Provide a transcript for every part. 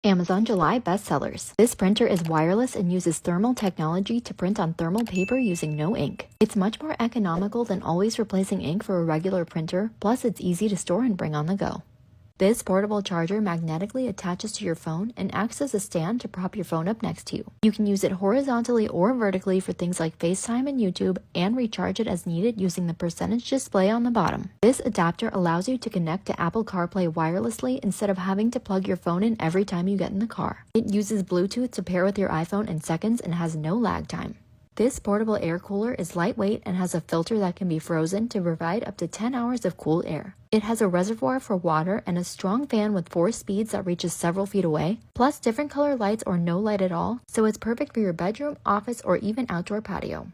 Amazon July bestsellers. This printer is wireless and uses thermal technology to print on thermal paper using no ink. It's much more economical than always replacing ink for a regular printer, plus it's easy to store and bring on the go. This portable charger magnetically attaches to your phone and acts as a stand to prop your phone up next to you. You can use it horizontally or vertically for things like FaceTime and YouTube, and recharge it as needed using the percentage display on the bottom. This adapter allows you to connect to Apple CarPlay wirelessly instead of having to plug your phone in every time you get in the car. It uses Bluetooth to pair with your iPhone in seconds and has no lag time. This portable air cooler is lightweight and has a filter that can be frozen to provide up to 10 hours of cool air. It has a reservoir for water and a strong fan with 4 speeds that reaches several feet away, plus different color lights or no light at all, so it's perfect for your bedroom, office, or even outdoor patio.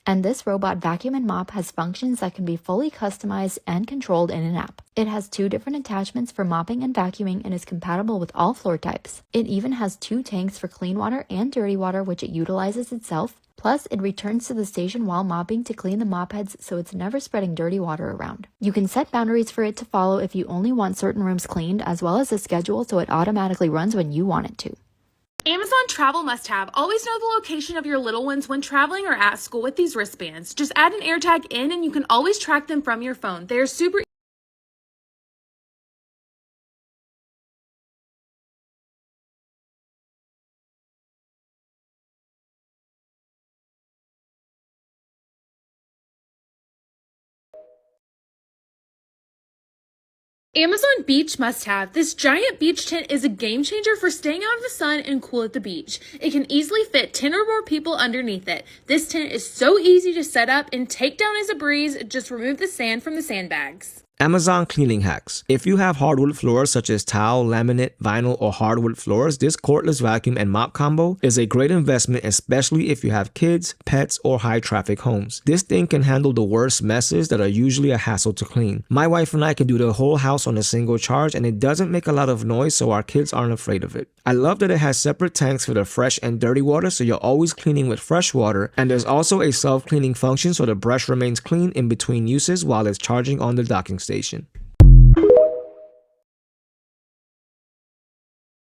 And this robot vacuum and mop has functions that can be fully customized and controlled in an app. It has 2 different attachments for mopping and vacuuming and is compatible with all floor types. It even has 2 tanks for clean water and dirty water, which it utilizes itself. Plus, it returns to the station while mopping to clean the mop heads, so it's never spreading dirty water around. You can set boundaries for it to follow if you only want certain rooms cleaned, as well as a schedule so it automatically runs when you want it to. Amazon travel must-have. Always know the location of your little ones when traveling or at school with these wristbands. Just add an AirTag in and you can always track them from your phone. They are super Amazon Beach must-have. This giant beach tent is a game changer for staying out of the sun and cool at the beach. It can easily fit 10 or more people underneath it. This tent is so easy to set up and take down as a breeze. Just remove the sand from the sandbags. Amazon cleaning hacks. If you have hardwood floors such as tile, laminate, vinyl, or hardwood floors, this cordless vacuum and mop combo is a great investment, especially if you have kids, pets, or high traffic homes. This thing can handle the worst messes that are usually a hassle to clean. My wife and I can do the whole house on a single charge, and it doesn't make a lot of noise, so our kids aren't afraid of it. I love that it has separate tanks for the fresh and dirty water, so you're always cleaning with fresh water, and there's also a self-cleaning function so the brush remains clean in between uses while it's charging on the docking station.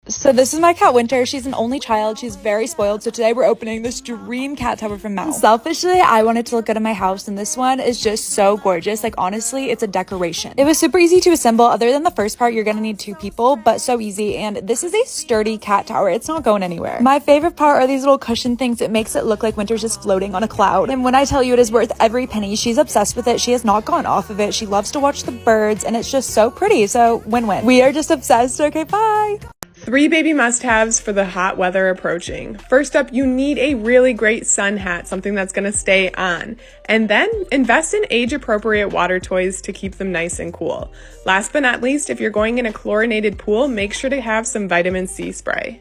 So this is my cat Winter. She's an only child. She's very spoiled. So today we're opening this dream cat tower from Mal. Selfishly, I wanted to look good in my house, and this one is just so gorgeous. Like, honestly, it's a decoration. It was super easy to assemble. Other than the first part, you're gonna need 2 people, but so easy. And this is a sturdy cat tower. It's not going anywhere. My favorite part are these little cushion things. It makes it look like Winter's just floating on a cloud. And when I tell you it is worth every penny, she's obsessed with it. She has not gone off of it. She loves to watch the birds, and it's just so pretty. So win-win. We are just obsessed. Okay, bye. 3 baby must-haves for the hot weather approaching. First up, you need a really great sun hat, something that's going to stay on. And then invest in age-appropriate water toys to keep them nice and cool. Last but not least, if you're going in a chlorinated pool, make sure to have some vitamin C spray.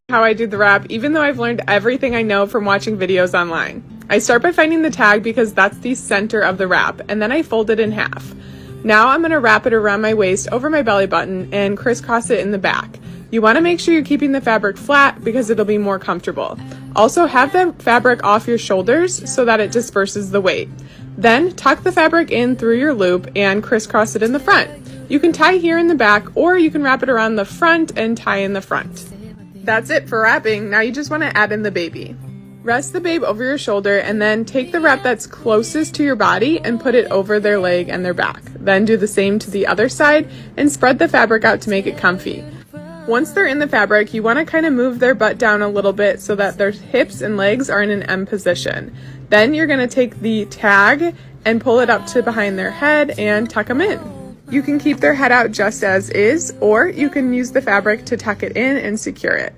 How I do the wrap, even though I've learned everything I know from watching videos online. I start by finding the tag because that's the center of the wrap, and then I fold it in half. Now I'm going to wrap it around my waist over my belly button and crisscross it in the back. You want to make sure you're keeping the fabric flat because it'll be more comfortable. Also, have the fabric off your shoulders so that it disperses the weight. Then tuck the fabric in through your loop and crisscross it in the front. You can tie here in the back, or you can wrap it around the front and tie in the front. That's it for wrapping. Now you just want to add in the baby. Rest the babe over your shoulder and then take the wrap that's closest to your body and put it over their leg and their back. Then do the same to the other side and spread the fabric out to make it comfy. Once they're in the fabric, you want to kind of move their butt down a little bit so that their hips and legs are in an M position. Then you're going to take the tag and pull it up to behind their head and tuck them in. You can keep their head out just as is, or you can use the fabric to tuck it in and secure it.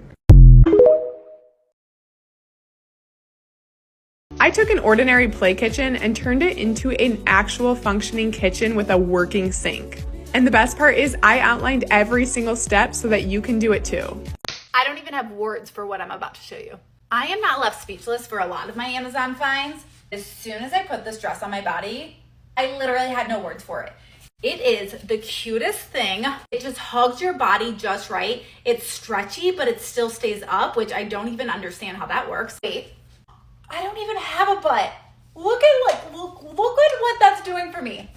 I took an ordinary play kitchen and turned it into an actual functioning kitchen with a working sink. And the best part is I outlined every single step so that you can do it too. I don't even have words for what I'm about to show you. I am not left speechless for a lot of my Amazon finds. As soon as I put this dress on my body, I literally had no words for it. It is the cutest thing. It just hugs your body just right. It's stretchy, but it still stays up, which I don't even understand how that works. Wait, I don't even have a butt. Look at what that's doing for me.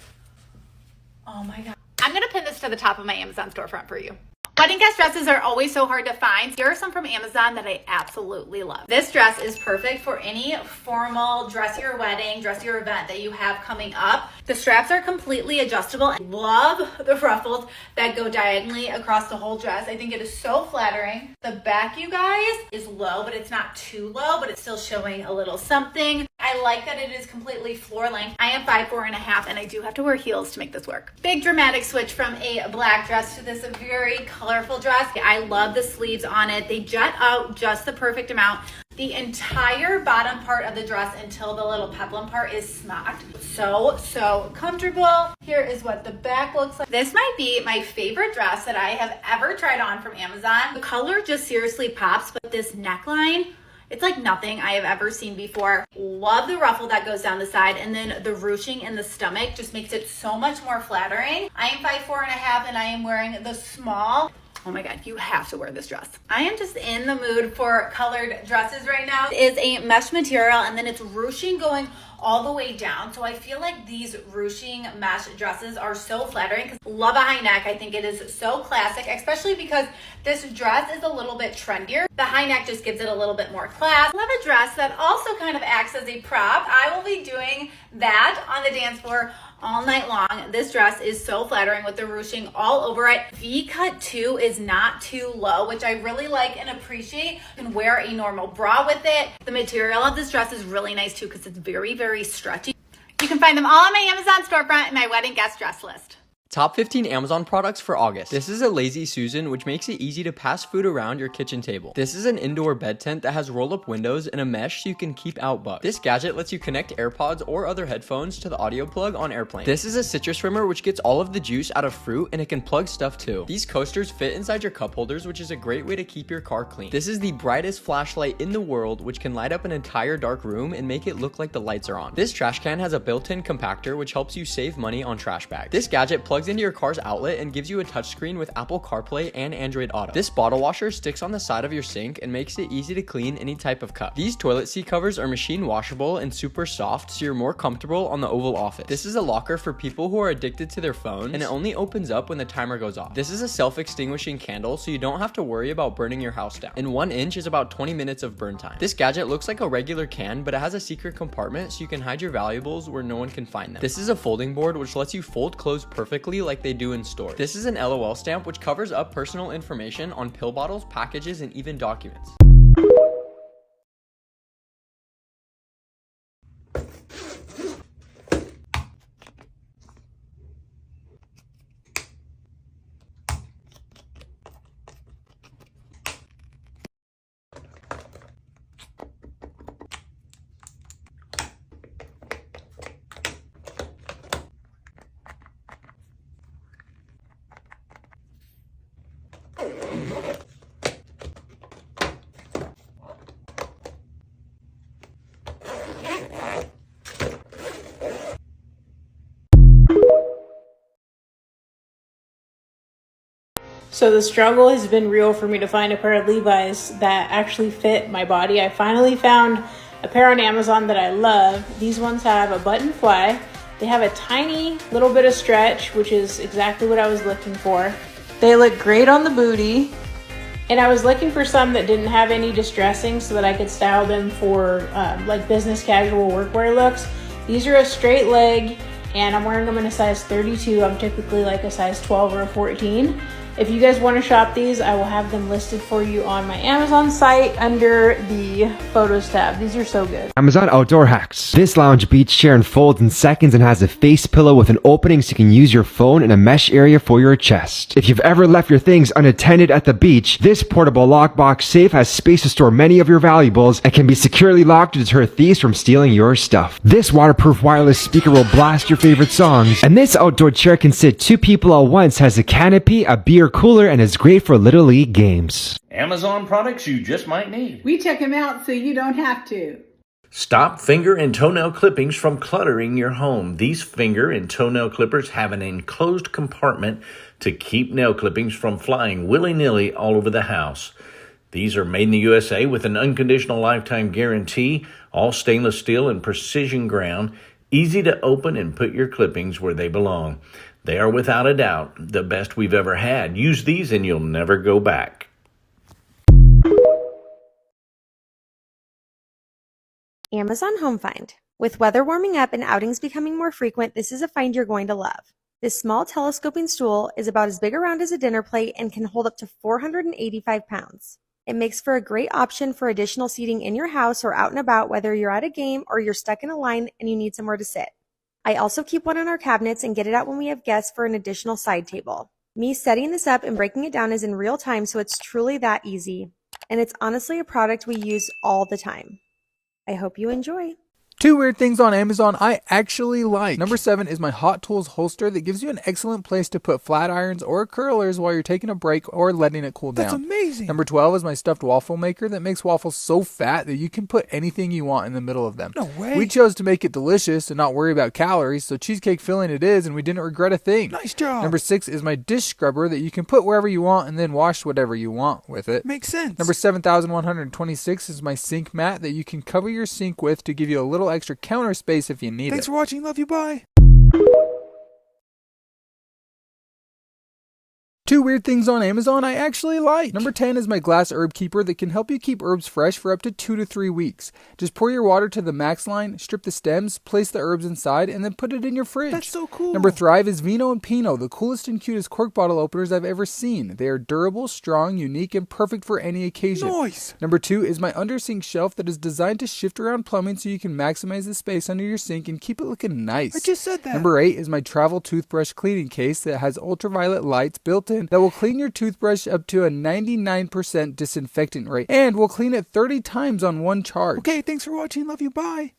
Oh my God. I'm gonna pin this to the top of my Amazon storefront for you. But Wedding guest dresses are always so hard to find. Here are some from Amazon that I absolutely love. This dress is perfect for any formal dressier wedding, dressier event that you have coming up. The straps are completely adjustable. I love the ruffles that go diagonally across the whole dress. I think it is so flattering. The back, you guys, is low, but it's not too low, but it's still showing a little something. I like that it is completely floor length. I am 5'4.5", and I do have to wear heels to make this work. Big dramatic switch from a black dress to this very colorful dress. I love the sleeves on it. They jut out just the perfect amount. The entire bottom part of the dress until the little peplum part is smocked. So comfortable. Here is what the back looks like. This might be my favorite dress that I have ever tried on from Amazon. The color just seriously pops, but this neckline, it's like nothing I have ever seen before. Love the ruffle that goes down the side, and then the ruching in the stomach just makes it so much more flattering. I am 5'4.5", and I am wearing the small. Oh my God, you have to wear this dress. I am just in the mood for colored dresses right now. It is a mesh material, and then it's ruching going all the way down. So I feel like these ruching mesh dresses are so flattering because love a high neck. I think it is so classic, especially because this dress is a little bit trendier. The high neck just gives it a little bit more class. Love a dress that also kind of acts as a prop. I will be doing that on the dance floor all night long. This dress is so flattering with the ruching all over it. V-cut too is not too low, which I really like and appreciate. You can wear a normal bra with it. The material of this dress is really nice too because it's very, very stretchy. You can find them all on my Amazon storefront in my wedding guest dress list. Top 15 Amazon products for August. This is a Lazy Susan, which makes it easy to pass food around your kitchen table. This is an indoor bed tent that has roll-up windows and a mesh so you can keep out bugs. This gadget lets you connect AirPods or other headphones to the audio plug on airplanes. This is a citrus trimmer which gets all of the juice out of fruit, and it can plug stuff too. These coasters fit inside your cup holders, which is a great way to keep your car clean. This is the brightest flashlight in the world, which can light up an entire dark room and make it look like the lights are on. This trash can has a built-in compactor which helps you save money on trash bags. This gadget plugs into your car's outlet and gives you a touchscreen with Apple CarPlay and Android Auto. This bottle washer sticks on the side of your sink and makes it easy to clean any type of cup. These toilet seat covers are machine washable and super soft, so you're more comfortable on the Oval Office. This is a locker for people who are addicted to their phones, and it only opens up when the timer goes off. This is a self-extinguishing candle, so you don't have to worry about burning your house down. And 1 inch is about 20 minutes of burn time. This gadget looks like a regular can, but it has a secret compartment so you can hide your valuables where no one can find them. This is a folding board which lets you fold clothes perfectly like they do in stores. This is an LOL stamp which covers up personal information on pill bottles, packages, and even documents. So the struggle has been real for me to find a pair of Levi's that actually fit my body. I finally found a pair on Amazon that I love. These ones have a button fly. They have a tiny little bit of stretch, which is exactly what I was looking for. They look great on the booty. And I was looking for some that didn't have any distressing so that I could style them for like business casual workwear looks. These are a straight leg and I'm wearing them in a size 32. I'm typically like a size 12 or a 14. If you guys want to shop these, I will have them listed for you on my Amazon site under the photos tab. These are so good. Amazon Outdoor Hacks. This lounge beach chair unfolds in seconds and has a face pillow with an opening so you can use your phone in a mesh area for your chest. If you've ever left your things unattended at the beach, this portable lockbox safe has space to store many of your valuables and can be securely locked to deter thieves from stealing your stuff. This waterproof wireless speaker will blast your favorite songs, and this outdoor chair can sit 2 people at once, has a canopy, a beer cooler, and is great for Little League games. Amazon products you just might need. We check them out so you don't have to. Stop finger and toenail clippings from cluttering your home. These finger and toenail clippers have an enclosed compartment to keep nail clippings from flying willy-nilly all over the house. These are made in the USA with an unconditional lifetime guarantee, all stainless steel and precision ground, easy to open and put your clippings where they belong. They are without a doubt the best we've ever had. Use these and you'll never go back. Amazon Home Find. With weather warming up and outings becoming more frequent, this is a find you're going to love. This small telescoping stool is about as big around as a dinner plate and can hold up to 485 pounds. It makes for a great option for additional seating in your house or out and about, whether you're at a game or you're stuck in a line and you need somewhere to sit. I also keep one in our cabinets and get it out when we have guests for an additional side table. Me setting this up and breaking it down is in real time, so it's truly that easy. And it's honestly a product we use all the time. I hope you enjoy. 2 weird things on Amazon I actually like. Number 7 is my Hot Tools holster that gives you an excellent place to put flat irons or curlers while you're taking a break or letting it cool down. That's amazing. Number 12 is my stuffed waffle maker that makes waffles so fat that you can put anything you want in the middle of them. No way. We chose to make it delicious and not worry about calories, so cheesecake filling it is, and we didn't regret a thing. Nice job. Number 6 is my dish scrubber that you can put wherever you want and then wash whatever you want with it. Makes sense. Number 7126 is my sink mat that you can cover your sink with to give you a little extra counter space if you need Thanks it. for watching. Love you. Bye. 2 weird things on Amazon I actually like. Number 10 is my glass herb keeper that can help you keep herbs fresh for up to 2 to 3 weeks. Just pour your water to the max line, strip the stems, place the herbs inside, and then put it in your fridge. That's so cool. Number 3 is Vino and Pinot, the coolest and cutest cork bottle openers I've ever seen. They are durable, strong, unique, and perfect for any occasion. Nice. Number 2 is my under sink shelf that is designed to shift around plumbing so you can maximize the space under your sink and keep it looking nice. I just said that. Number 8 is my travel toothbrush cleaning case that has ultraviolet lights built in that will clean your toothbrush up to a 99% disinfectant rate and will clean it 30 times on one charge. Okay, thanks for watching. Love you. Bye.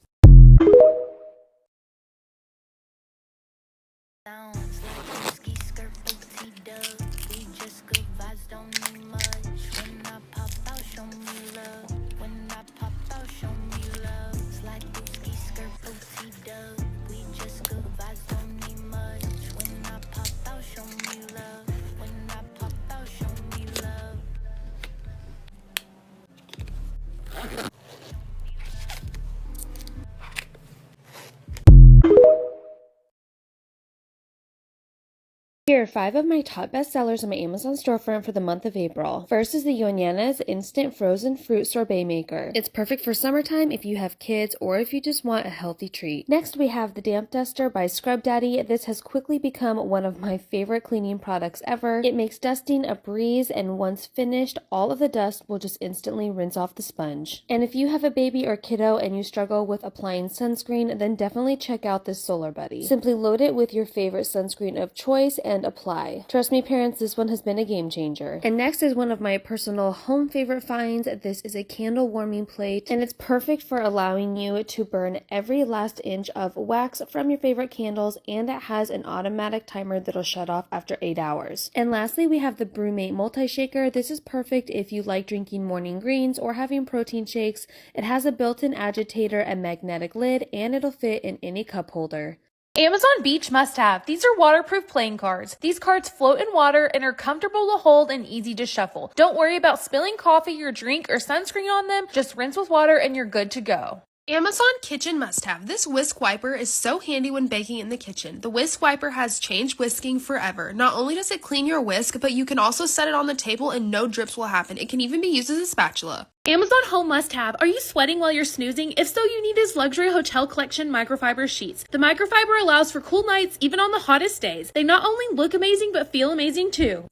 Here are 5 of my top bestsellers on my Amazon storefront for the month of April. First is the Yoñana's Instant Frozen Fruit Sorbet Maker. It's perfect for summertime if you have kids or if you just want a healthy treat. Next, we have the Damp Duster by Scrub Daddy. This has quickly become one of my favorite cleaning products ever. It makes dusting a breeze, and once finished, all of the dust will just instantly rinse off the sponge. And if you have a baby or kiddo and you struggle with applying sunscreen, then definitely check out this Solar Buddy. Simply load it with your favorite sunscreen of choice and apply. Trust me, parents, this one has been a game changer. And next is one of my personal home favorite finds. This is a candle warming plate, and it's perfect for allowing you to burn every last inch of wax from your favorite candles, and it has an automatic timer that'll shut off after 8 hours. And lastly, we have the Brewmate multi-shaker. This is perfect if you like drinking morning greens or having protein shakes. It has a built-in agitator and magnetic lid, and it'll fit in any cup holder. Amazon Beach must-have. These are waterproof playing cards. These cards float in water and are comfortable to hold and easy to shuffle. Don't worry about spilling coffee or drink or sunscreen on them. Just rinse with water and you're good to go. Amazon Kitchen must-have. This whisk wiper is so handy when baking in the kitchen. The whisk wiper has changed whisking forever. Not only does it clean your whisk, but you can also set it on the table and no drips will happen. It can even be used as a spatula. Amazon Home must-have. Are you sweating while you're snoozing? If so, you need his luxury hotel collection microfiber sheets. The microfiber allows for cool nights even on the hottest days. They not only look amazing, but feel amazing too.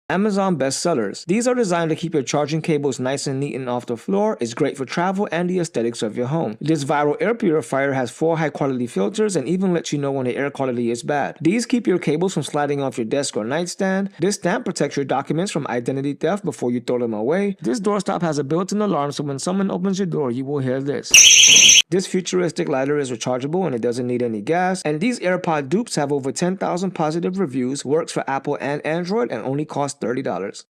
Amazon bestsellers. These are designed to keep your charging cables nice and neat and off the floor. It's great for travel and the aesthetics of your home. This viral air purifier has 4 high-quality filters and even lets you know when the air quality is bad. These keep your cables from sliding off your desk or nightstand. This stamp protects your documents from identity theft before you throw them away. This doorstop has a built-in alarm, so when someone opens your door, you will hear this. This futuristic lighter is rechargeable and it doesn't need any gas. And these AirPod dupes have over 10,000 positive reviews, works for Apple and Android, and only cost $30.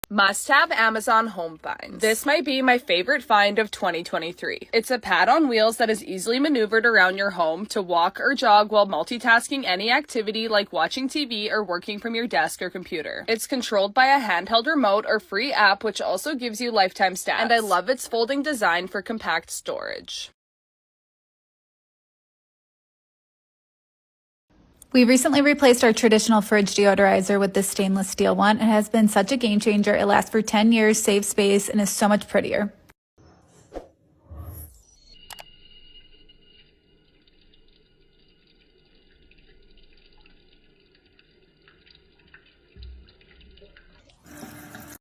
Must-have Amazon home finds. This might be my favorite find of 2023. It's a pad on wheels that is easily maneuvered around your home to walk or jog while multitasking any activity like watching TV or working from your desk or computer. It's controlled by a handheld remote or free app, which also gives you lifetime stats. And I love its folding design for compact storage. We recently replaced our traditional fridge deodorizer with this stainless steel one. It has been such a game changer. It lasts for 10 years, saves space, and is so much prettier.